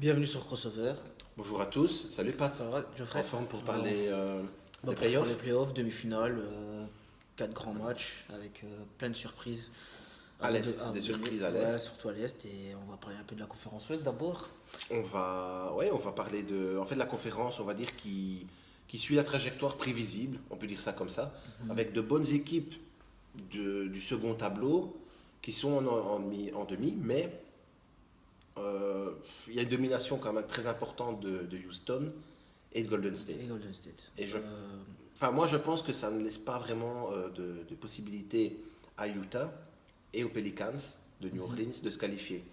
Bienvenue sur Crossover. Bonjour à tous, salut Pat, Ça va, Geoffrey? en forme pour parler des Pour les playoffs. playoffs, demi-finale, 4 grands matchs avec plein de surprises. À l'Est, des surprises à Ouais, l'Est. surtout à l'Est. Et on va parler un peu de la conférence Ouest d'abord. On va parler de la conférence, on va dire, qui suit la trajectoire prévisible, on peut dire ça comme ça, avec de bonnes équipes du second tableau qui sont en demi, mais il y a une domination quand même très importante de Houston et de Golden State. Et Golden State. Et moi, je pense que ça ne laisse pas vraiment de possibilité à Utah et aux Pelicans de New Orleans de se qualifier.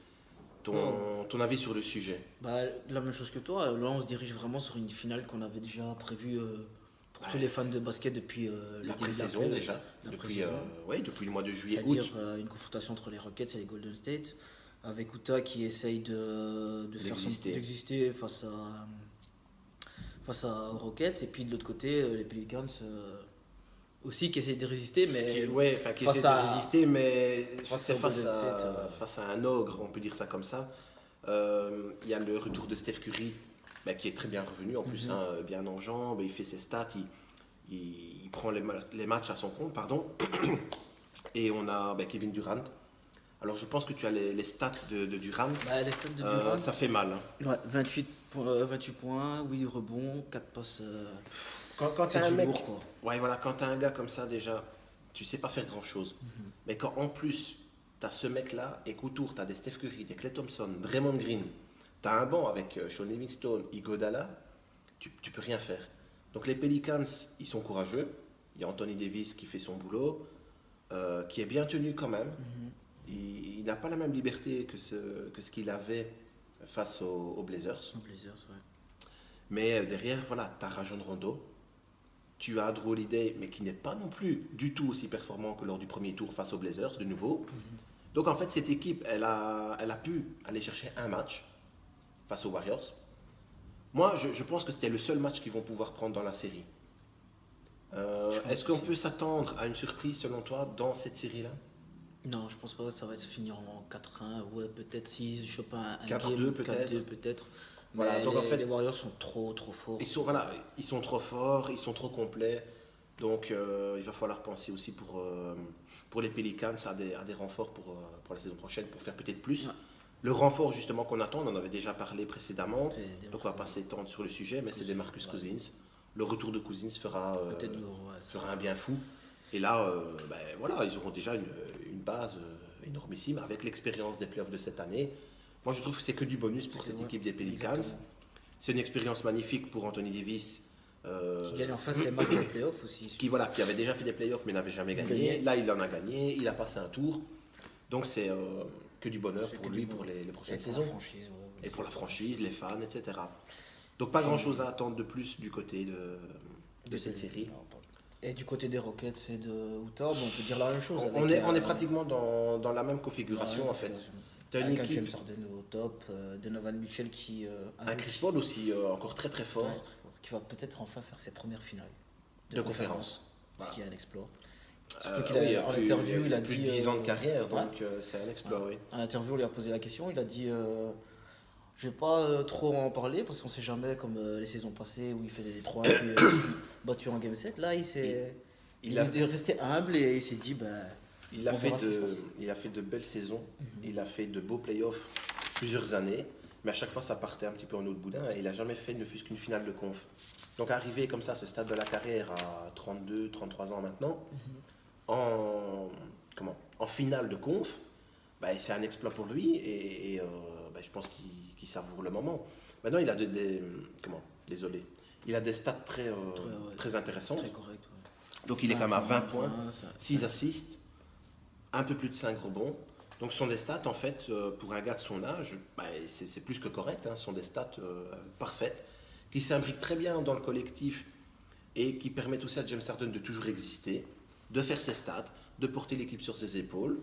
Ton avis sur le sujet? La même chose que toi. Là, on se dirige vraiment sur une finale qu'on avait déjà prévue pour tous les fans de basket depuis le La début de pré-saison déjà, la depuis, pré-saison. depuis le mois de juillet, C'est-à-dire août, une confrontation entre les Rockets et les Golden State, avec Utah qui essaye d'exister face aux Rockets, et puis de l'autre côté, les Pelicans aussi qui essayent de résister, mais qui face essaie de à- résister, mais c'est au Golden State, face à un ogre, on peut dire ça comme ça. Il y a le retour de Steph Curry, qui est très bien revenu, en plus, hein, bien en jambes, il fait ses stats, il prend les matchs à son compte, pardon. Et on a Kevin Durant. Alors je pense que tu as les stats de Durant. les stats de Durant, Ça fait mal, hein. ouais, 28 points, 8 rebonds, 4 passes. Quand tu C'est as un du mec, lourd, quoi. ouais, voilà, quand tu as un gars comme ça, déjà, tu sais pas faire grand chose. Mais quand en plus, tu as ce mec-là et qu'autour, tu as des Steph Curry, des Klay Thompson, Draymond Green, tu as un banc avec Sean Livingston, Iguodala, tu peux rien faire. Donc les Pelicans, ils sont courageux. Il y a Anthony Davis qui fait son boulot, qui est bien tenu quand même. Il n'a pas la même liberté que ce qu'il avait face aux Blazers. Aux Blazers, ouais. Mais derrière, voilà, tu as Rajon Rondo, tu as Drew Holiday, mais qui n'est pas non plus du tout aussi performant que lors du premier tour face aux Blazers, de nouveau. Donc en fait, cette équipe, elle a pu aller chercher un match face aux Warriors. Moi, je pense que c'était le seul match qu'ils vont pouvoir prendre dans la série. Je pense Est-ce qu'on aussi. peut s'attendre à une surprise, selon toi, dans cette série-là? Non, je pense pas que ça va se finir en 4-1. Ouais, peut-être si je chope un 4-2 game, peut-être. 4-2 peut-être. Voilà, Mais donc en fait, les Warriors sont trop forts. ils sont trop forts, ils sont trop complets. Donc il va falloir penser aussi pour les Pelicans à des renforts pour la saison prochaine, pour faire peut-être plus. Ouais. Le renfort justement qu'on attend, on en avait déjà parlé précédemment, C'est des donc on va pas s'étendre sur le sujet, mais c'est des Marcus ouais. Cousins. Le retour de Cousins Peut-être du gros, ouais, fera un bien fou. Et là, voilà, ils auront déjà une base énormissime avec l'expérience des playoffs de cette année. Moi, je trouve que c'est que du bonus pour cette Ouais, équipe des Pelicans. exactement. C'est une expérience magnifique pour Anthony Davis. Qui gagne enfin ses matchs en playoff aussi. Qui avait déjà fait des playoffs mais n'avait jamais gagné. Gagné. Là, il en a gagné, il a passé un tour. Donc, c'est que du bonheur C'est pour que lui du pour bonheur. les prochaines Et pour saisons. la franchise, ouais, Et pour la aussi. franchise, les fans, etc. Donc, pas grand-chose à attendre de plus du côté de cette série. Non, pardon. Et du côté des Rockets et de Utah, bon, on peut dire la même chose. On est pratiquement dans la même configuration, en fait. T'as une Avec un équipe, James Harden au top, Donovan Mitchell qui, un Chris Paul aussi encore très très fort. ouais, très fort, qui va peut-être enfin faire ses premières finales De conférence. Ce Voilà. qui est un exploit. Surtout qu'il a, Oui, en interview, il a plus dit. de 10 ans de carrière, ouais. donc c'est un exploit, oui. En interview, on lui a posé la question. Il a dit je vais pas trop en parler parce qu'on sait jamais, comme les saisons passées où il faisait des 3 puis battu en game 7. Là, il est resté humble et il s'est dit Il a, on fait verra ce qui se passe. il a fait de belles saisons, il a fait de beaux playoffs plusieurs années, mais à chaque fois ça partait un petit peu en eau de boudin et il n'a jamais fait ne fût-ce qu'une finale de conf. Donc arriver comme ça à ce stade de la carrière à 32, 33 ans maintenant, en finale de conf, c'est un exploit pour lui et je pense qu'il savoure le moment. Maintenant il a désolé, il a des stats très intéressantes. Très correct. Ouais. Donc il est quand même à 20 points, ça- 6 assists, un peu plus de 5 rebonds. Donc ce sont des stats, en fait, pour un gars de son âge, c'est plus que correct, hein, ce sont des stats parfaites, qui s'imbriquent très bien dans le collectif et qui permettent aussi à James Harden de toujours exister, de faire ses stats, de porter l'équipe sur ses épaules.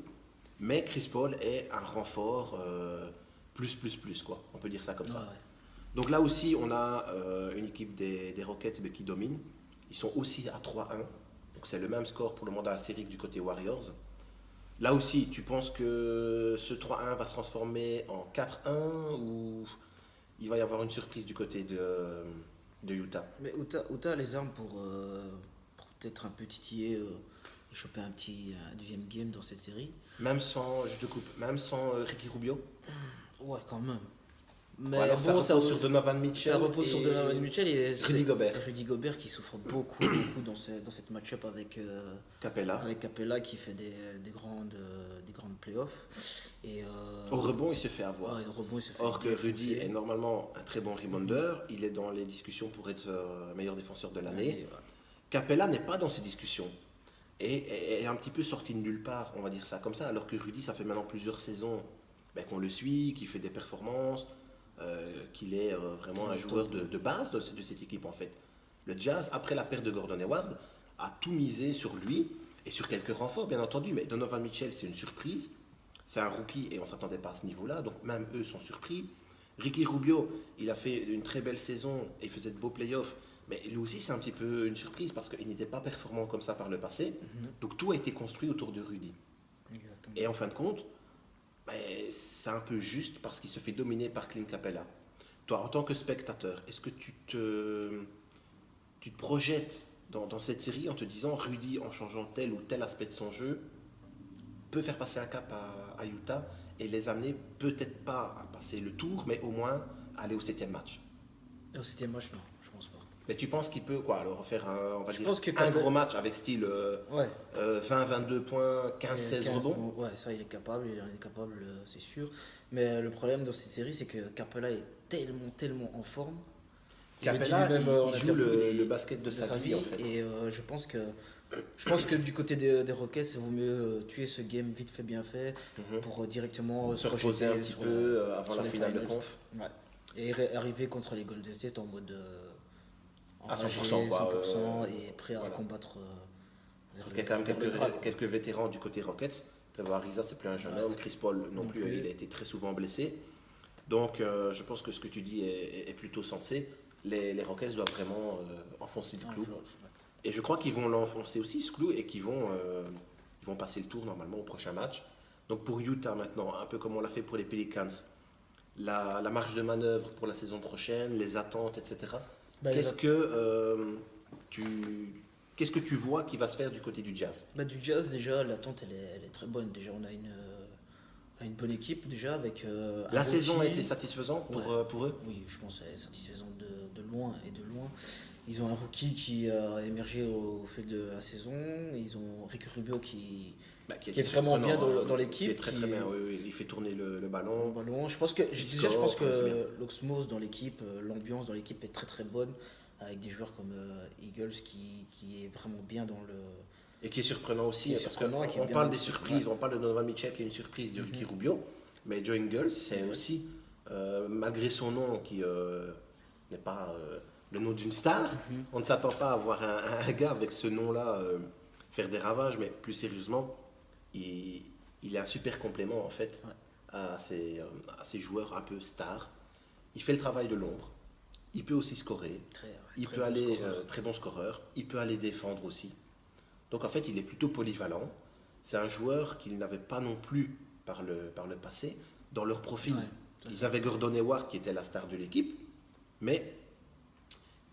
Mais Chris Paul est un renfort plus, quoi. On peut dire ça comme ça. Ouais. Donc là aussi, on a une équipe des Rockets qui domine. Ils sont aussi à 3-1. Donc c'est le même score pour le moment dans la série que du côté Warriors. Là aussi, tu penses que ce 3-1 va se transformer en 4-1 ou il va y avoir une surprise du côté de Utah. Mais Utah a les armes pour peut-être un peu titiller et choper un deuxième game dans cette série. Même sans, je te coupe, même sans Ricky Rubio. Ouais, quand même. Mais Ou alors ça bon, repose sur Donovan Mitchell. Ça repose sur Donovan Mitchell et Rudy Gobert qui souffre beaucoup dans cette match-up avec Capella qui fait des grandes playoffs. Et, au rebond, il se fait avoir. Ouais, au rebond, il se fait Or que défoncer. Rudy est normalement un très bon rebounder, il est dans les discussions pour être meilleur défenseur de l'année. Ouais. Capella n'est pas dans ces discussions et est un petit peu sorti de nulle part, on va dire ça comme ça, alors que Rudy, ça fait maintenant plusieurs saisons qu'on le suit, qu'il fait des performances, qu'il est vraiment un joueur de base de cette équipe en fait. Le Jazz, après la perte de Gordon Hayward, a tout misé sur lui et sur quelques renforts bien entendu, mais Donovan Mitchell c'est une surprise, c'est un rookie et on ne s'attendait pas à ce niveau-là, donc même eux sont surpris. Ricky Rubio, il a fait une très belle saison et faisait de beaux playoffs, mais lui aussi c'est un petit peu une surprise parce qu'il n'était pas performant comme ça par le passé, donc tout a été construit autour de Rudy. Exactement. Et en fin de compte, c'est un peu juste parce qu'il se fait dominer par Clint Capella. Toi, en tant que spectateur, est-ce que tu te projettes dans cette série en te disant Rudy, en changeant tel ou tel aspect de son jeu, peut faire passer un cap à Utah et les amener peut-être pas à passer le tour, mais au moins aller au 7e match? Au 7e match, non, je pense pas. Mais tu penses qu'il peut alors faire un gros match avec style 20-22 points, 15-16 rebonds? Ouais, ça il est capable, c'est sûr. Mais le problème dans cette série, c'est que Capella est tellement en forme. Capella, il joue le basket de sa vie en fait. Et je pense que du côté des Rockets, il vaut mieux tuer ce game vite fait, bien fait, pour directement se reposer un petit peu avant la finale de conf. Ouais. Et arriver contre les Golden State en mode à 100%, 100% et prêt à combattre. Parce qu'il y a quand même quelques vétérans du côté Rockets. Trevor Ariza, c'est plus un jeune homme. Chris Paul non plus, il a été très souvent blessé. Donc je pense que ce que tu dis est plutôt sensé. Les Rockets doivent vraiment enfoncer le clou. Et je crois qu'ils vont l'enfoncer aussi, ce clou, et qu'ils vont passer le tour normalement au prochain match. Donc pour Utah maintenant, un peu comme on l'a fait pour les Pelicans, la marge de manœuvre pour la saison prochaine, les attentes, etc. Qu'est-ce que tu vois qui va se faire du côté du Jazz? Du Jazz, déjà, l'attente elle est très bonne. Déjà, on a une bonne équipe déjà avec. La saison a été satisfaisante pour eux? Oui, je pense qu'elle est satisfaisante de loin et de loin. Ils ont un rookie qui a émergé au fil de la saison. Ils ont Ricky Rubio qui est vraiment bien dans l'équipe. Qui est très bien, oui. Il fait tourner le ballon. Je pense que l'osmose dans l'équipe, l'ambiance dans l'équipe est très très bonne, avec des joueurs comme Eagles qui est vraiment bien dans le. Et qui est surprenant aussi, parce qu'on parle des surprises, on parle de Donovan Mitchell qui est une surprise de Ricky Rubio, mais Joe Ingles, c'est aussi, malgré son nom qui n'est pas le nom d'une star, on ne s'attend pas à voir un gars avec ce nom-là faire des ravages, mais plus sérieusement, il est un super complément en fait à ces joueurs un peu stars. Il fait le travail de l'ombre, il peut aussi scorer, très bon scoreur, il peut aller défendre aussi. Donc en fait, il est plutôt polyvalent. C'est un joueur qu'ils n'avaient pas non plus par le passé dans leur profil. Ils avaient Gordon Hayward qui était la star de l'équipe, mais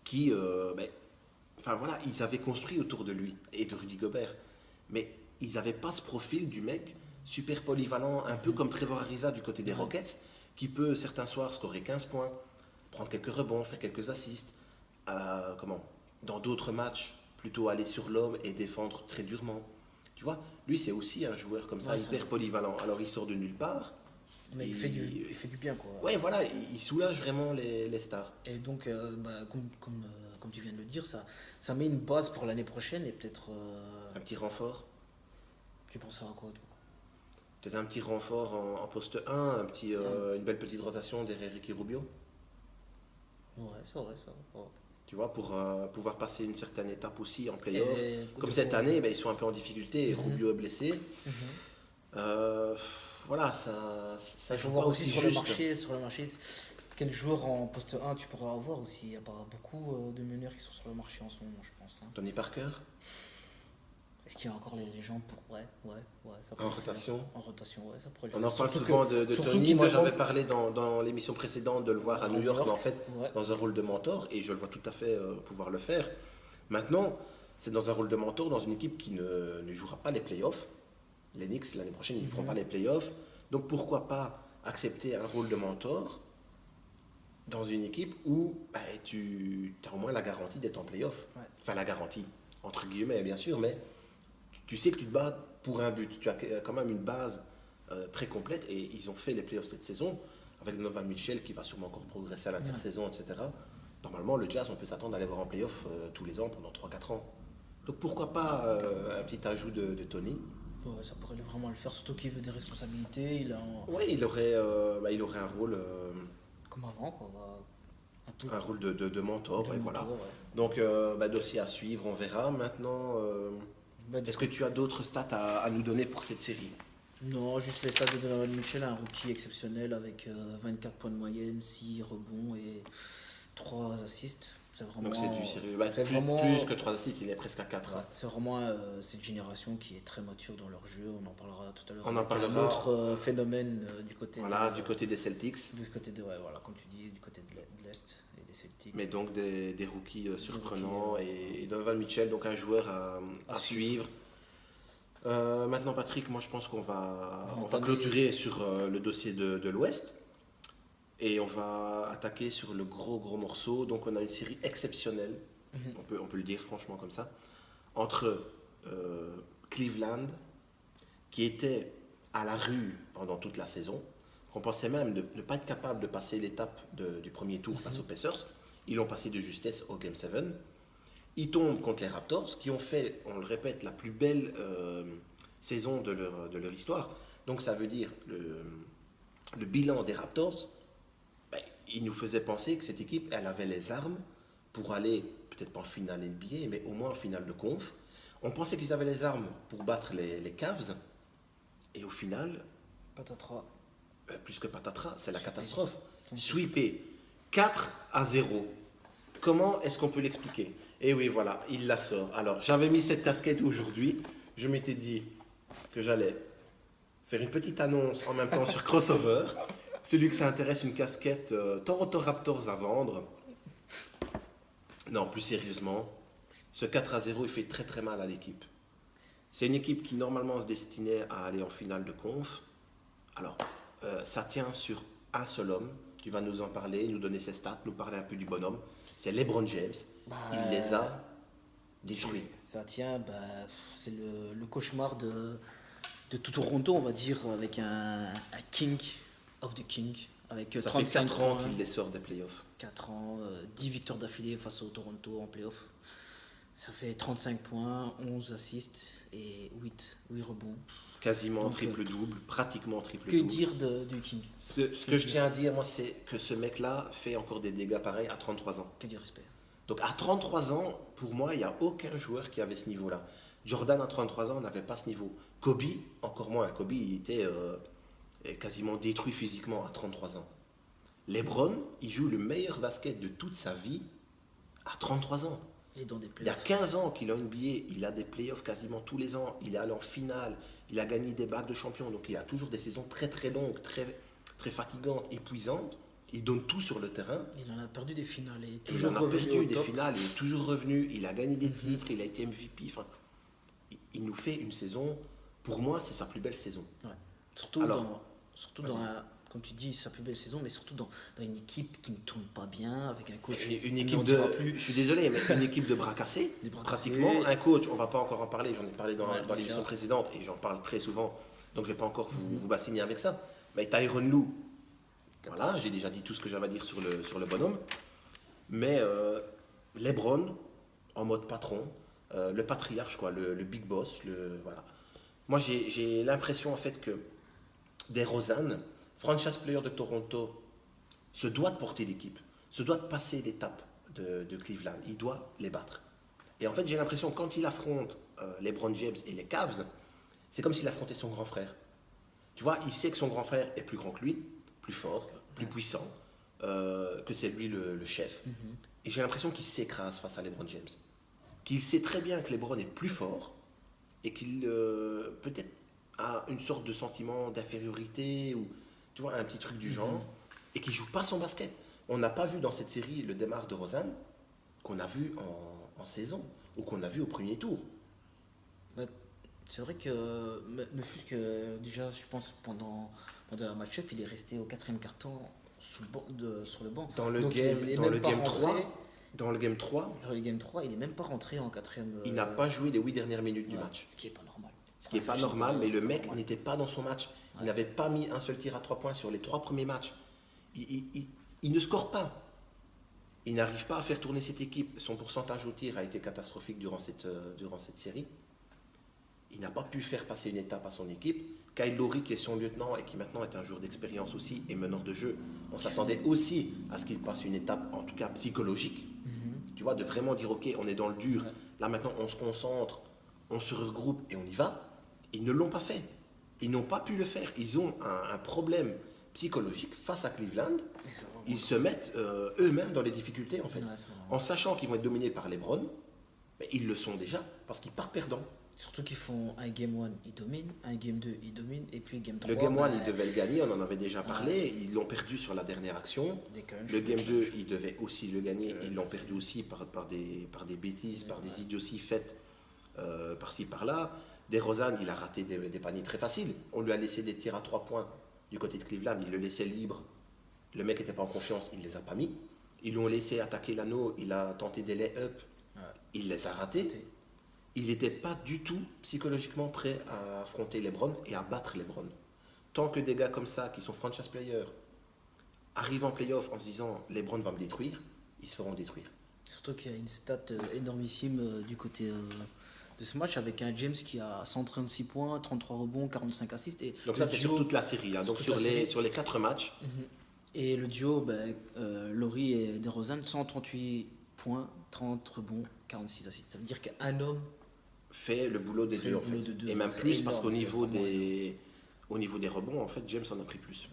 qui, ils avaient construit autour de lui et de Rudy Gobert. Mais ils n'avaient pas ce profil du mec super polyvalent, un peu comme Trevor Ariza du côté des Rockets, qui peut certains soirs scorer 15 points, prendre quelques rebonds, faire quelques assists. Dans d'autres matchs, plutôt aller sur l'homme et défendre très durement. Tu vois, lui c'est aussi un joueur comme ça, hyper polyvalent. Alors il sort de nulle part. Mais il fait du bien quoi. Ouais, voilà, il soulage vraiment les stars. Et donc, comme tu viens de le dire, ça met une base pour l'année prochaine et peut-être. Un petit renfort. Tu penses à quoi toi? Peut-être un petit renfort en poste 1, une belle petite rotation derrière Ricky Rubio. Ouais, c'est vrai, ça. Ouais. Tu vois, pour pouvoir passer une certaine étape aussi en play-off. Comme cette année, ils sont un peu en difficulté, Rubio est blessé. Voilà, ça joue pas aussi sur juste. Sur le marché, quel joueur en poste 1 tu pourras avoir aussi? Il n'y a pas beaucoup de meneurs qui sont sur le marché en ce moment, je pense. Tony Parker? Est-ce qu'il y a encore les gens pour. Ouais, ça pourrait En le faire. rotation. En rotation, ouais, ça pourrait le On faire. en parle Surtout souvent de surtout Tony. qu'il Moi, demande. j'avais parlé dans l'émission précédente de le voir à New York, mais en fait, Ouais. dans un rôle de mentor, et je le vois tout à fait pouvoir le faire. Maintenant, c'est dans un rôle de mentor dans une équipe qui ne jouera pas les playoffs. Les Knicks, l'année prochaine, ils ne feront pas les playoffs. Donc, pourquoi pas accepter un rôle de mentor dans une équipe où bah, tu as au moins la garantie d'être en playoff. Ouais. Enfin, la garantie, entre guillemets, bien sûr, mais tu sais que tu te bats pour un but. Tu as quand même une base très complète et ils ont fait les playoffs cette saison avec Donovan Mitchell qui va sûrement encore progresser à l'intersaison, etc. Normalement, le Jazz, on peut s'attendre à aller voir en playoff tous les ans pendant 3-4 ans. Donc pourquoi pas un petit ajout de Tony. Ouais, ça pourrait vraiment le faire, surtout qu'il veut des responsabilités. Oui, il aurait un rôle, Comme avant, quoi. Un peu un rôle de mentor. de Et mentor, voilà. ouais. Donc, dossier à suivre, on verra. Maintenant, Bah, du est-ce coup, que tu as d'autres stats à nous donner pour cette série? non, juste les stats de Donovan Mitchell, un rookie exceptionnel avec 24 points de moyenne, 6 rebonds et 3 assists. C'est vraiment. Donc, c'est du sérieux. Bah, c'est plus, vraiment- plus que 3 assists, il est presque à 4. Ouais, c'est vraiment cette génération qui est très mature dans leur jeu. On en parlera tout à l'heure. On en avec un parlera. autre phénomène du côté Voilà, de, du côté des Celtics. du côté de, ouais, voilà, comme tu dis, du côté de l'Est et des Celtics. Mais donc des rookies surprenants et Donovan Mitchell, donc un joueur à suivre. Maintenant, Patrick, moi je pense qu'on va entamer- clôturer sur le dossier de l'Ouest et on va attaquer sur le gros morceau. Donc, on a une série exceptionnelle, on peut le dire franchement comme ça, entre Cleveland, qui était à la rue pendant toute la saison. On pensait même de ne pas être capable de passer l'étape du premier tour face aux Pacers. Ils l'ont passé de justesse au Game 7. Ils tombent contre les Raptors, qui ont fait, on le répète, la plus belle saison de leur histoire. Donc ça veut dire le bilan des Raptors, ben, il nous faisait penser que cette équipe, elle avait les armes pour aller, peut-être pas en finale NBA, mais au moins en finale de conf. On pensait qu'ils avaient les armes pour battre les Cavs. Et au final, Patatras. plus que patatras, c'est la Sweepé. catastrophe. Sweepé 4-0. Comment est-ce qu'on peut l'expliquer? Et oui, voilà, il la sort. Alors, j'avais mis cette casquette aujourd'hui. Je m'étais dit que j'allais faire une petite annonce en même temps sur Crossover. Celui que ça intéresse, une casquette Toronto Raptors à vendre. Non, plus sérieusement, ce 4-0, il fait très mal à l'équipe. C'est une équipe qui normalement se destinait à aller en finale de conf. Alors, ça tient sur un seul homme. Tu vas nous en parler, nous donner ses stats, nous parler un peu du bonhomme. C'est LeBron James. Il les a détruits. Ça tient, c'est le cauchemar de tout Toronto, on va dire, avec un King of the King, avec Ça fait 35 4 ans points, qu'il les sort des playoffs. 4 ans, 10 victoires d'affilée face au Toronto en playoff. Ça fait 35 points, 11 assists et 8 rebonds. Quasiment Donc, triple-double, pratiquement Que triple-double. dire du King? Ce que je tiens à dire, moi, c'est que ce mec-là fait encore des dégâts pareils à 33 ans. Que du respect. Donc à 33 ans, pour moi, il n'y a aucun joueur qui avait ce niveau-là. Jordan à 33 ans n'avait pas ce niveau. Kobe, encore moins. Kobe, il était quasiment détruit physiquement à 33 ans. LeBron, il joue le meilleur basket de toute sa vie à 33 ans. Et dans des Il y a playoffs. 15 ans qu'il a NBA, il a des playoffs quasiment tous les ans, il est allé en finale, il a gagné des bagues de champion, donc il a toujours des saisons très longues, très fatigantes, épuisantes. Il donne tout sur le terrain. Il en a perdu des finales. Il est Il toujours en a revenu perdu au des top. finales, il est toujours revenu, il a gagné des titres, il a été MVP. Enfin, il nous fait une saison, pour moi, c'est sa plus belle saison. Ouais. Surtout Alors, dans comme tu dis, sa plus belle saison, mais surtout dans une équipe qui ne tourne pas bien, avec un coach. Une on équipe n'en de, dira plus. je suis désolé, mais une équipe de bras cassés, Des bras pratiquement. cassés. Un coach, on va pas encore en parler, j'en ai parlé dans Ouais, l'émission déjà. précédente et j'en parle très souvent, donc je vais pas encore vous bassiner avec ça. Mais Tyronn Lue, voilà, j'ai déjà dit tout ce que j'avais à dire sur le bonhomme. Mais LeBron, en mode patron, le patriarche, quoi, le big boss, voilà. Moi, j'ai l'impression en fait que DeRozan, franchise player de Toronto, se doit de porter l'équipe, se doit de passer l'étape de Cleveland. Il doit les battre. Et en fait, j'ai l'impression que quand il affronte LeBron James et les Cavs, c'est comme s'il affrontait son grand frère. Tu vois, il sait que son grand frère est plus grand que lui, plus fort, plus puissant, que c'est lui le chef. Et j'ai l'impression qu'il s'écrase face à LeBron James. Qu'il sait très bien que LeBron est plus fort et qu'il peut-être a une sorte de sentiment d'infériorité ou tu vois un petit truc du genre et qu'il joue pas son basket. On n'a pas vu dans cette série le démarre de Rosanne qu'on a vu en saison ou qu'on a vu au premier tour. Bah, c'est vrai que, ne fût-ce que déjà, je pense, pendant la match-up, il est resté au quatrième carton sur le banc. Dans le Donc, game, il est dans même le pas game rentré. 3, dans le game 3, Dans le game 3, il n'est même pas rentré en quatrième. il n'a pas joué les 8 dernières minutes du Ouais, match. ce qui est pas normal. Ce qui n'est pas Ouais, normal, mais c'est le pas mec normal. n'était pas dans son match. Il Ouais. n'avait pas mis un seul tir à 3 points sur les 3 premiers matchs. Il ne score pas. Il n'arrive pas à faire tourner cette équipe. Son pourcentage au tir a été catastrophique durant cette série. Il n'a pas pu faire passer une étape à son équipe. Kyle Lowry, qui est son lieutenant et qui maintenant est un joueur d'expérience aussi et meneur de jeu, on s'attendait aussi à ce qu'il passe une étape, en tout cas psychologique. Tu vois, de vraiment dire, ok, on est dans le dur. Ouais. Là maintenant, on se concentre, on se regroupe et on y va. Ils ne l'ont pas fait. Ils n'ont pas pu le faire. Ils ont un problème psychologique face à Cleveland. Ils se mettent eux-mêmes dans les difficultés en fait. Ouais, c'est vraiment- En sachant qu'ils vont être dominés par LeBron, mais ils le sont déjà parce qu'ils partent perdants. Surtout qu'ils font un game 1, ils dominent, un game 2, ils dominent, et puis game 3. Le Game 1, bah, ils devaient le gagner, on en avait déjà parlé. Ils l'ont perdu sur la dernière action. des crunchs, Le des Game 2, crunchs. ils devaient aussi le gagner. Ils l'ont perdu aussi par des bêtises, par des idioties faites par-ci, par-là. DeRozan, il a raté des paniers très faciles. On lui a laissé des tirs à 3 points du côté de Cleveland. Il le laissait libre. Le mec n'était pas en confiance, il ne les a pas mis. Ils l'ont laissé attaquer l'anneau. Il a tenté des lay-up. Ouais. Il les a ratés. Il n'était pas du tout psychologiquement prêt à affronter LeBron et à battre LeBron. Tant que des gars comme ça, qui sont franchise players, arrivent en playoff en se disant LeBron va me détruire, ils se feront détruire. Surtout qu'il y a une stat énormissime du côté de ce match avec un James qui a 136 points, 33 rebonds, 45 assists. Et Donc le ça, c'est sur duo- toute la série. Hein. Donc toute la série. sur les 4 matchs, Et le duo, Laurie et DeRozan, 138 points, 30 rebonds, 46 assists. Ça veut dire qu'un homme, fait le boulot des Fait deux le en boulot fait. de deux. Et même C'est plus parce énorme, qu'au c'est niveau vraiment au niveau des rebonds, en fait, James en a pris plus.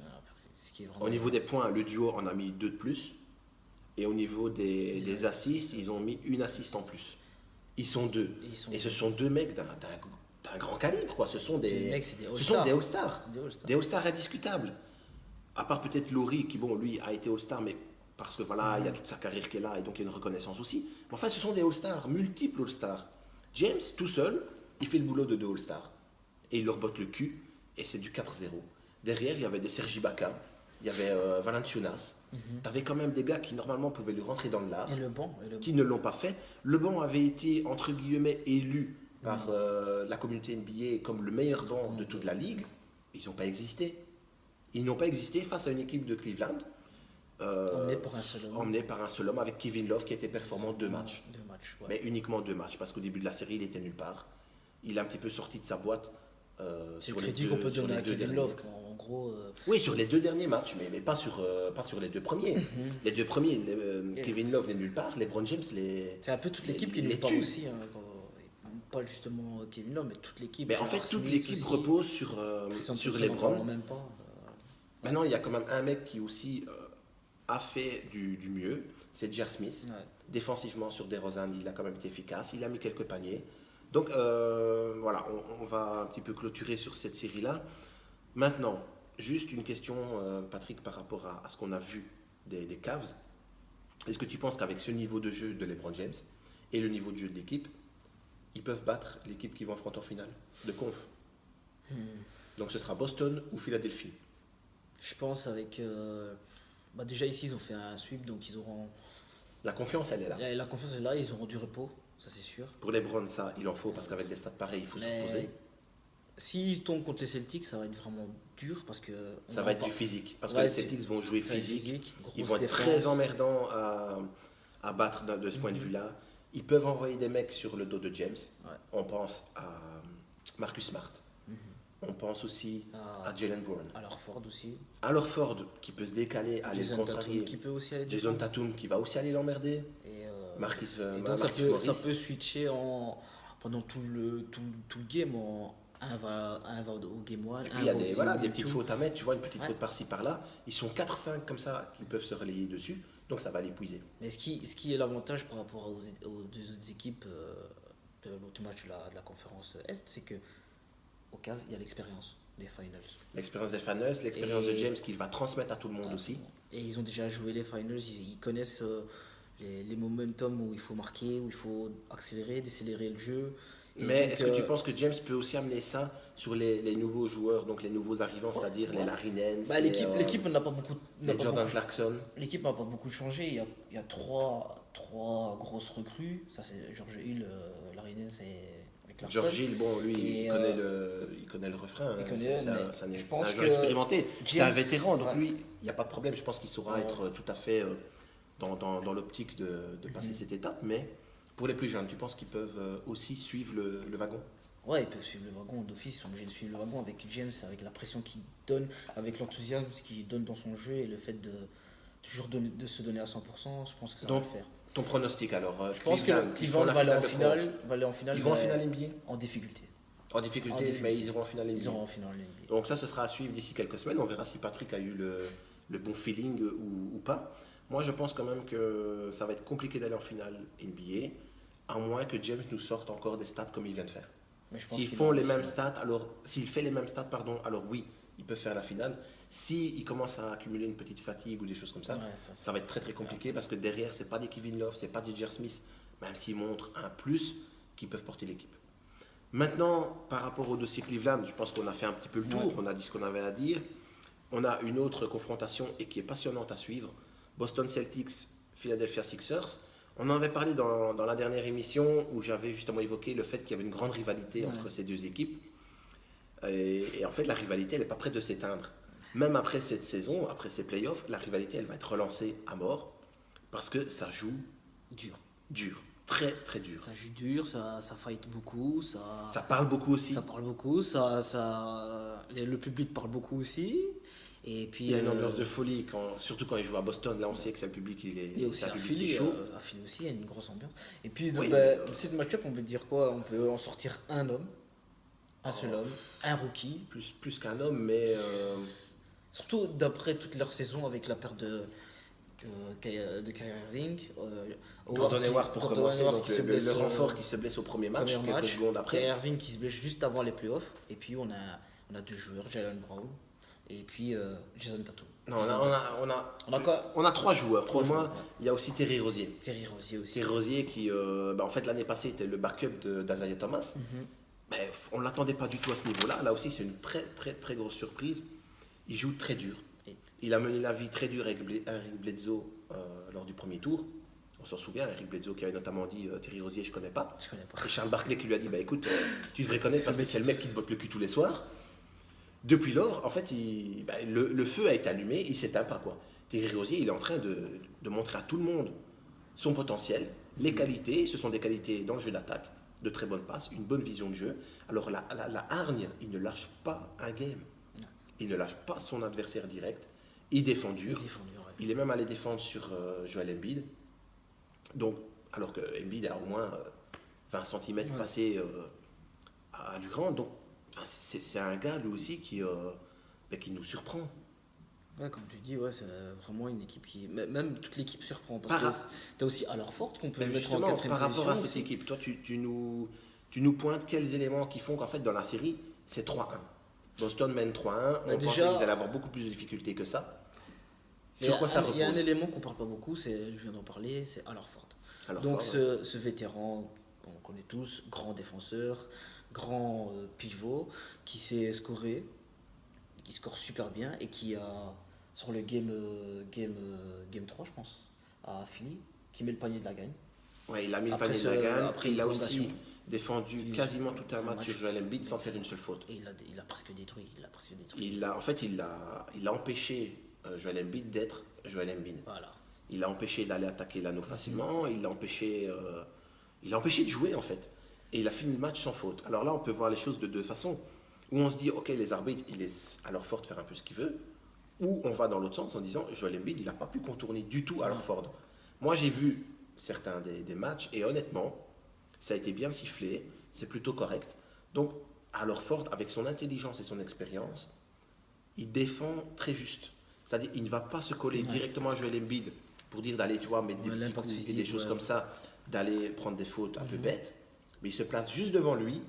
ce qui est vraiment. Au niveau des points, le duo en a mis 2 de plus. Et au niveau des assists, ils ont mis une assist en plus. Ils sont 2. Et ce sont 2 mecs d'un grand calibre, quoi. Ce sont Les mecs, c'est des ce sont All-Stars. des All-Stars. C'est des All-Stars. Des All-Stars indiscutables. À part peut-être Laurie, qui, bon, lui, a été All-Star, mais parce que voilà, il y a toute sa carrière qui est là, et donc il y a une reconnaissance aussi. Mais enfin, ce sont des All-Stars, multiples All-Stars. James, tout seul, il fait le boulot de 2 All-Stars. Et il leur botte le cul, et c'est du 4-0. Derrière, il y avait des Sergi Ibaka, il y avait Valanciunas. T'avais quand même des gars qui, normalement, pouvaient lui rentrer dans le lard, Et le banc. qui ne l'ont pas fait. Le banc avait été, entre guillemets, élu par la communauté NBA comme le meilleur banc de toute la ligue. Ils n'ont pas existé. Ils n'ont pas existé face à une équipe de Cleveland Emmené par un seul homme. emmené par un seul homme avec Kevin Love qui était performant 2 matchs. 2 matchs, ouais. Mais uniquement 2 matchs parce qu'au début de la série il était nulle part. Il a un petit peu sorti de sa boîte. C'est le crédit qu'on peut donner à Kevin Love. En gros, Oui, sur les 2 derniers matchs, mais pas sur les 2 premiers. Les 2 premiers, Kevin Love n'est nulle part. LeBron James, c'est un peu toute l'équipe qui les nous parle tue. aussi. Hein, pas justement Kevin Love, mais toute l'équipe. Mais en fait, J.R. toute Smith l'équipe aussi. repose sur Tristan sur Thompson, on en LeBron. parle même pas. Maintenant, il y a quand même un mec qui aussi a fait du mieux, c'est J.R. Smith. Ouais. Défensivement sur DeRozan, il a quand même été efficace, il a mis quelques paniers. Donc voilà, on va un petit peu clôturer sur cette série-là. Maintenant, juste une question, Patrick, par rapport à ce qu'on a vu des Cavs. Est-ce que tu penses qu'avec ce niveau de jeu de LeBron James et le niveau de jeu de l'équipe, ils peuvent battre l'équipe qui va affronter en finale de conf? Donc ce sera Boston ou Philadelphie? Je pense avec. Déjà ici, ils ont fait un sweep, donc ils auront. La confiance, elle est là. La confiance est là, ils auront du repos, ça c'est sûr. Pour LeBron, ça, il en faut parce qu'avec des stats pareils, il faut se reposer. Mais s'ils tombent contre les Celtics, ça va être vraiment dur parce que. Ça va être du physique. Parce que Ouais, les c'est- Celtics vont jouer ça va être physique. grosse Ils vont être défense. très emmerdants à battre de ce point de vue-là. Ils peuvent envoyer des mecs sur le dos de James. Ouais. On pense à Marcus Smart. On pense aussi à Jalen Brown. Alors Ford aussi. Alors Ford, qui peut se décaler, aller le Jason contrarier. Tatum qui peut aussi aller Jason défendre. Tatum, qui va aussi aller l'emmerder. Et, Marcus, et donc ça Marcus peut, Morris. ça peut switcher pendant tout le game en un va au game 1. Et puis il y a des petites fautes à mettre, tu vois, une petite faute par-ci par-là. Ils sont 4-5 comme ça qui peuvent se relayer dessus, donc ça va l'épuiser. Mais ce qui est l'avantage par rapport aux deux autres équipes, l'autre match de la conférence Est, c'est que au cas il y a l'expérience des finals. L'expérience des finals, l'expérience de James qu'il va transmettre à tout le monde aussi. Et ils ont déjà joué les finals, ils connaissent les momentum où il faut marquer, où il faut accélérer, décélérer le jeu. Mais est-ce que tu penses que James peut aussi amener ça sur les nouveaux joueurs, donc les nouveaux arrivants, c'est-à-dire les Larry Nance, l'équipe n'a pas beaucoup. Les Jordan Clarkson. L'équipe n'a pas beaucoup changé. Il y a trois grosses recrues. Ça, c'est George Hill, Larry Nance et Clarkson. George Hill, bon, lui, il connaît le refrain. C'est un joueur expérimenté. C'est un vétéran, donc lui, il n'y a pas de problème. Je pense qu'il saura être tout à fait dans l'optique de passer cette étape. Mais pour les plus jeunes, tu penses qu'ils peuvent aussi suivre le wagon? Ouais, ils peuvent suivre le wagon d'office, ils sont obligés de suivre le wagon avec James, avec la pression qu'il donne, avec l'enthousiasme qu'il donne dans son jeu et le fait de toujours de se donner à 100%, je pense que ça va le faire. Ton pronostic alors? Je pense que Cleveland va aller en finale. Ils vont en finale NBA? En difficulté. En difficulté, mais ils iront en finale NBA. Ils iront en finale NBA. Donc ça, ce sera à suivre d'ici quelques semaines. On verra si Patrick a eu le bon feeling ou pas. Moi, je pense quand même que ça va être compliqué d'aller en finale NBA, à moins que James nous sorte encore des stats comme il vient de faire. S'il fait les mêmes stats, alors oui, il peut faire la finale. S'il commence à accumuler une petite fatigue ou des choses comme ça, ça va être très très compliqué parce que derrière, c'est pas des Kevin Love, c'est pas des J.R. Smith, même s'ils montrent un plus, qui peuvent porter l'équipe. Maintenant, par rapport au dossier Cleveland, je pense qu'on a fait un petit peu le tour, on a dit ce qu'on avait à dire. On a une autre confrontation et qui est passionnante à suivre. Boston Celtics, Philadelphia Sixers. On en avait parlé dans la dernière émission où j'avais justement évoqué le fait qu'il y avait une grande rivalité entre ces deux équipes. Et en fait, la rivalité, elle n'est pas prête de s'éteindre. Même après cette saison, après ces playoffs, la rivalité, elle va être relancée à mort parce que ça joue dur. Très, très dur. Ça joue dur, ça fight beaucoup. Ça parle beaucoup aussi. Ça parle beaucoup, le public parle beaucoup aussi. Et puis, il y a une ambiance de folie, surtout quand ils jouent à Boston. Là, on sait que c'est le public qui est, aussi un public qui est chaud. À Philly aussi, il y a une grosse ambiance. Et puis, cette match-up, on peut dire quoi? On peut en sortir un homme, un seul homme, un rookie. Plus qu'un homme, mais... Surtout d'après toute leur saison avec la perte de Kyrie Irving. Gordon Hayward pour commencer, donc le renfort qui se blesse au premier match, quelques secondes après. Kyrie Irving qui se blesse juste avant les playoffs. Et puis, on a deux joueurs, Jaylen Brown. Et puis Jason Tatum. Non, on a trois joueurs. Pour moi, il y a aussi Terry Rozier. Terry Rozier qui, en fait, l'année passée, était le backup d'Isaiah Thomas. On ne l'attendait pas du tout à ce niveau-là. Là aussi, c'est une très, très, très grosse surprise. Il joue très dur. Il a mené la vie très dure avec Eric Bledsoe lors du premier tour. On s'en souvient, Eric Bledsoe qui avait notamment dit Terry Rozier, je ne connais pas. Et Charles Barkley qui lui a dit écoute, tu devrais connaître parce que c'est le mec qui te botte le cul tous les soirs. Depuis lors, en fait, le feu a été allumé, il ne s'éteint pas, quoi. Terry Rozier, il est en train de montrer à tout le monde son potentiel, les qualités. Ce sont des qualités dans le jeu d'attaque, de très bonnes passes, une bonne vision de jeu. Alors la hargne, il ne lâche pas un game. Il ne lâche pas son adversaire direct. Il défend dur. Il est même allé défendre sur Joel Embiid. Donc, alors que Embiid a au moins 20 cm passé à lui rendre. Donc, c'est un gars, lui aussi, qui nous surprend. Ouais, comme tu dis, c'est vraiment une équipe qui... Même toute l'équipe surprend. Parce que tu as aussi Allerford qu'on peut mettre en quatrième position. Par rapport à cette équipe, toi, tu nous pointes quels éléments qui font qu'en fait, dans la série, c'est 3-1. Boston mène 3-1. On pensait qu'ils allaient avoir beaucoup plus de difficultés que ça. Sur quoi ça repose? Il y a un élément qu'on ne parle pas beaucoup, je viens d'en parler, c'est Allerford. Donc, ce vétéran, on connaît tous, grand défenseur, grand pivot, qui sait scorer, qui score super bien et qui a, sur le game 3, je pense, à Philly, qui met le panier de la gagne. Ouais, il a mis le panier de la gagne. Après, il a aussi défendu quasiment tout un match sur Joel Embiid sans faire une seule faute. Et il a presque détruit. Il a empêché Joel Embiid d'être Joel Embiid. Voilà. Il a empêché d'aller attaquer l'anneau facilement. Il l'a empêché de jouer, en fait. Et il a fini le match sans faute. Alors là, on peut voir les choses de deux façons. Où on se dit, ok, les arbitres, ils laissent Allerford faire un peu ce qu'il veut. Ou on va dans l'autre sens en disant, Joel Embiid, il n'a pas pu contourner du tout Allerford. Moi, j'ai vu certains des matchs et honnêtement, ça a été bien sifflé. C'est plutôt correct. Donc, Allerford, avec son intelligence et son expérience, il défend très juste. C'est-à-dire, il ne va pas se coller directement à Joel Embiid pour dire d'aller, mettre des petits coups et des choses comme ça, d'aller prendre des fautes un peu bêtes. Mais il se place juste devant lui,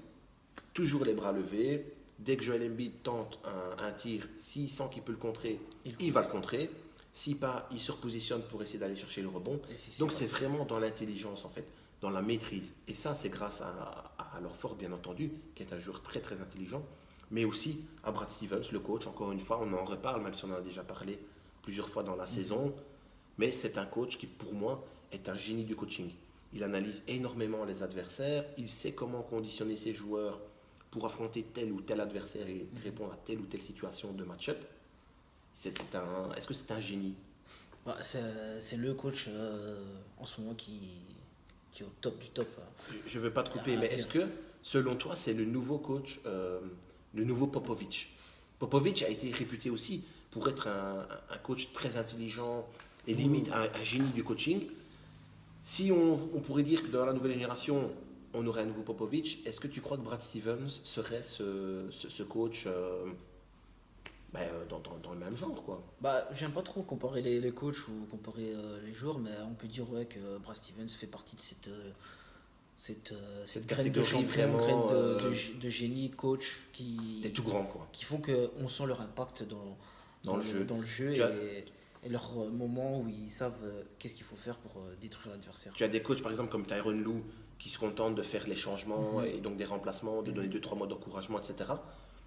toujours les bras levés. Dès que Joel Embiid tente un tir, s'il sent qu'il peut le contrer, il va le contrer. Si pas, il se repositionne pour essayer d'aller chercher le rebond. Donc c'est vraiment dans l'intelligence en fait, dans la maîtrise. Et ça, c'est grâce à Horford, bien entendu, qui est un joueur très très intelligent, mais aussi à Brad Stevens, le coach. Encore une fois, on en reparle, même si on en a déjà parlé plusieurs fois dans la saison. Mais c'est un coach qui, pour moi, est un génie du coaching. Il analyse énormément les adversaires, il sait comment conditionner ses joueurs pour affronter tel ou tel adversaire et répondre à telle ou telle situation de match-up. Est-ce que c'est un génie? C'est le coach en ce moment qui est au top du top. Je ne veux pas te couper, mais est-ce que, selon toi, c'est le nouveau coach, le nouveau Popovic? Popovic a été réputé aussi pour être un coach très intelligent et limite un génie du coaching. Si on pourrait dire que dans la nouvelle génération, on aurait un nouveau Popovic, est-ce que tu crois que Brad Stevens serait ce coach dans le même genre, quoi? J'aime pas trop comparer les coachs ou comparer les joueurs, mais on peut dire que Brad Stevens fait partie de cette graine de champion, graine de génie, coach Des tout grands, quoi. Qui font qu'on sent leur impact dans le jeu et leur moment où ils savent qu'est-ce qu'il faut faire pour détruire l'adversaire. Tu as des coachs par exemple comme Tyronn Lue qui se contentent de faire les changements et donc des remplacements, de donner 2-3 mois d'encouragement, etc.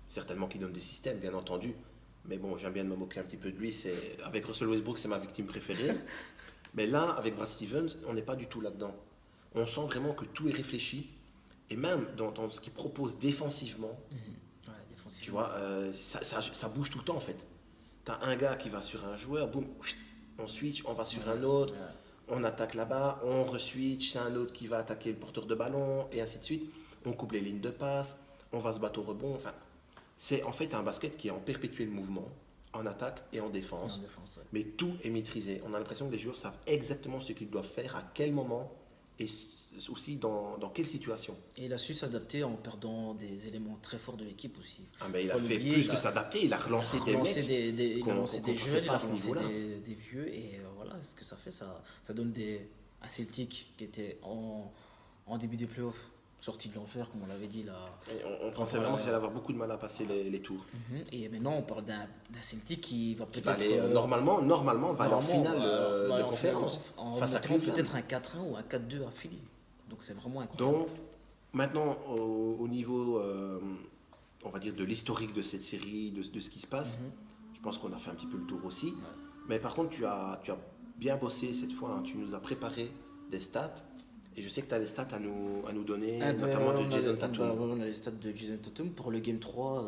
Certainement qui donnent des systèmes, bien entendu. Mais bon, j'aime bien de me moquer un petit peu de lui. Avec Russell Westbrook, c'est ma victime préférée. Mais là, avec Brad Stevens, on n'est pas du tout là-dedans. On sent vraiment que tout est réfléchi. Et même dans ce qu'il propose défensivement, tu vois, ça bouge tout le temps en fait. Tu as un gars qui va sur un joueur, boum, on switch, on va sur un autre, on attaque là-bas, on re-switch, c'est un autre qui va attaquer le porteur de ballon, et ainsi de suite. On coupe les lignes de passe, on va se battre au rebond. Enfin, c'est en fait un basket qui est en perpétuel mouvement, en attaque et en défense. Mais tout est maîtrisé. On a l'impression que les joueurs savent exactement ce qu'ils doivent faire, à quel moment, et aussi dans quelle situation. Et il a su s'adapter en perdant des éléments très forts de l'équipe aussi. Il a fait plus que s'adapter, il a relancé des mecs. Il a lancé des jeunes, il a relancé des vieux, et voilà, ce que ça fait, ça donne un Celtic qui était en début des playoffs, sorti de l'enfer, comme on l'avait dit là. On pensait vraiment qu'ils allaient avoir beaucoup de mal à passer les tours. Et maintenant, on parle d'un Celtic qui va peut-être normalement va aller en finale de conférence face à Cleveland. Peut-être un 4-1 ou un 4-2 à Philly. Donc c'est vraiment incroyable. Donc maintenant au niveau on va dire de l'historique de cette série, de ce qui se passe, je pense qu'on a fait un petit peu le tour aussi. Mais par contre tu as bien bossé cette fois, hein. Tu nous as préparé des stats. Et je sais que tu as des stats à nous donner, notamment de Jason Tatum. On a les stats de Jason Tatum pour le Game 3,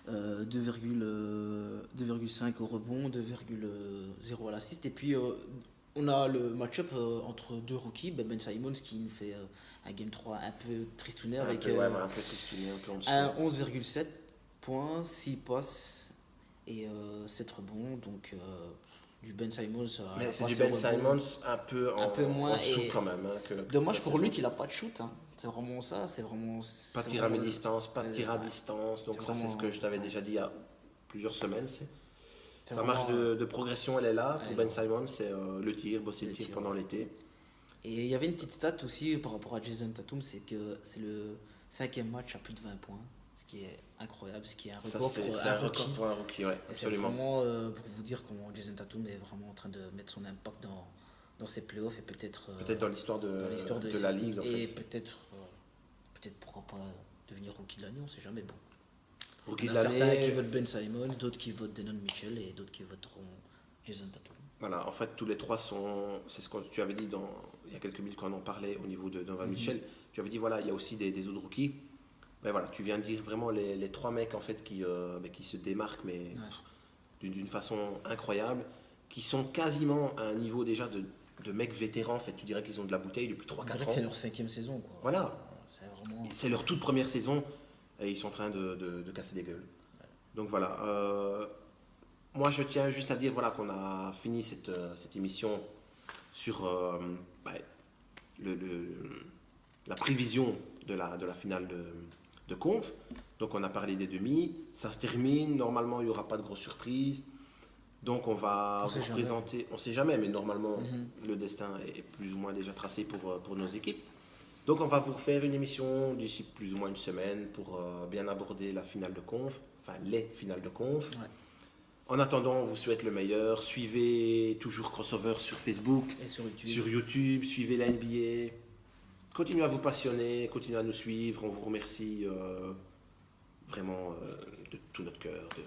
24.1, 2,5 au rebond, 2,0 à l'assist. Et puis on a le match-up entre deux rookies, Ben Simmons qui nous fait un Game 3 un peu tristounet avec un peu tristounet, un peu en dessous. 11,7 points, 6 passes et 7 rebonds. Donc du Ben Simmons. Mais c'est du Ben Simmons un peu moins en dessous quand même. Dommage pour lui qu'il n'a pas de shoot. Hein. C'est vraiment ça. Pas de tir à mi-distance, pas de tir à distance. Donc ça, c'est ce que je t'avais déjà dit il y a plusieurs semaines. Sa marge de progression, elle est là. Pour Ben Simmons, c'est le tir, bosser le tir pendant l'été. Et il y avait une petite stat aussi par rapport à Jason Tatum, c'est que c'est le 5e match à plus de 20 points. Ce qui est incroyable, ce qui est un record pour un rookie, ouais, absolument. C'est vraiment pour vous dire comment Jason Tatum est vraiment en train de mettre son impact dans ses playoffs et peut-être dans l'histoire de la ligue en fait. Et peut-être pourquoi pas devenir rookie de l'année, on sait jamais. Bon. Rookie de l'année. Certains qui votent Ben Simmons, d'autres qui votent Donovan Mitchell et d'autres qui voteront Jason Tatum. Voilà, en fait tous les trois c'est ce que tu avais dit il y a quelques minutes quand on en parlait au niveau de Donovan Mitchell. Tu avais dit voilà, il y a aussi des autres rookies. Ben voilà, tu viens de dire vraiment les trois mecs en fait qui se démarquent mais d'une façon incroyable, qui sont quasiment à un niveau déjà de mecs vétérans en fait. Tu dirais qu'ils ont de la bouteille depuis 3-4 ans. On dirait que c'est leur 5e saison quoi. Voilà, c'est leur toute première saison et ils sont en train de casser des gueules. Donc voilà, moi je tiens juste à dire voilà, qu'on a fini cette émission sur la prévision de la finale de conf. Donc on a parlé des demi, ça se termine, normalement il n'y aura pas de grosses surprises. Donc on va vous présenter, on ne sait jamais, mais normalement le destin est plus ou moins déjà tracé pour nos équipes. Donc on va vous refaire une émission d'ici plus ou moins une semaine pour bien aborder la finale de conf, enfin les finales de conf. Ouais. En attendant, on vous souhaite le meilleur. Suivez toujours Crossover sur Facebook, Et sur YouTube. sur YouTube, suivez la NBA. Continuez à vous passionner, continuez à nous suivre. On vous remercie vraiment de tout notre cœur, de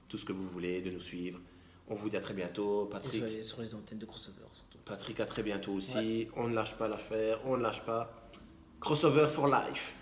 tout ce que vous voulez, de nous suivre. On vous dit à très bientôt. Patrick, Et sur les antennes de Crossover surtout. Patrick, à très bientôt aussi. Ouais. On ne lâche pas l'affaire, on ne lâche pas. Crossover for life.